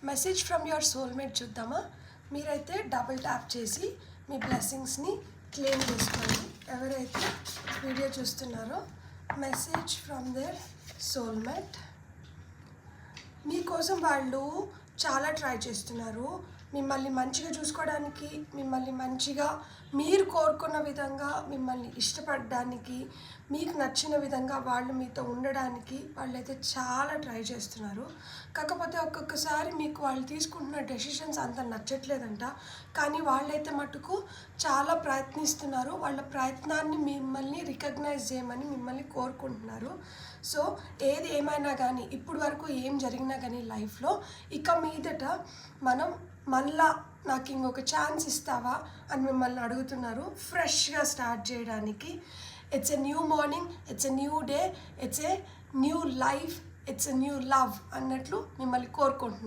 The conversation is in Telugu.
మెసేజ్ ఫ్రమ్ యువర్ సోల్మేట్ చూద్దామా. మీరైతే డబుల్ ట్యాప్ చేసి మీ బ్లెస్సింగ్స్ని క్లెయిమ్ చేసుకోండి. ఎవరైతే వీడియో చూస్తున్నారో మెసేజ్ ఫ్రమ్ దేర్ సోల్మేట్. మీకోసం వాళ్ళు చాలా ట్రై చేస్తున్నారు, మిమ్మల్ని మంచిగా చూసుకోవడానికి, మిమ్మల్ని మంచిగా మీరు కోరుకున్న విధంగా మిమ్మల్ని ఇష్టపడడానికి, మీకు నచ్చిన విధంగా వాళ్ళు మీతో ఉండడానికి వాళ్ళైతే చాలా ట్రై చేస్తున్నారు. కాకపోతే ఒక్కొక్కసారి మీకు వాళ్ళు తీసుకుంటున్న డెసిషన్స్ అంత నచ్చట్లేదంట. కానీ వాళ్ళైతే మటుకు చాలా ప్రయత్నిస్తున్నారు. వాళ్ళ ప్రయత్నాన్ని మిమ్మల్ని రికగ్నైజ్ చేయమని మిమ్మల్ని కోరుకుంటున్నారు. సో ఏది ఏమైనా కానీ, ఇప్పుడు వరకు ఏం జరిగినా కానీ లైఫ్లో ఇక మీదట మనం మళ్ళా నాకు ఇంకొక ఛాన్స్ ఇస్తావా అని మిమ్మల్ని అడుగుతున్నారు, ఫ్రెష్గా స్టార్ట్ చేయడానికి. It's a new morning, it's a new day, it's a new life, it's a new love అన్నట్లు మిమ్మల్ని కోరుకుంటున్నారు.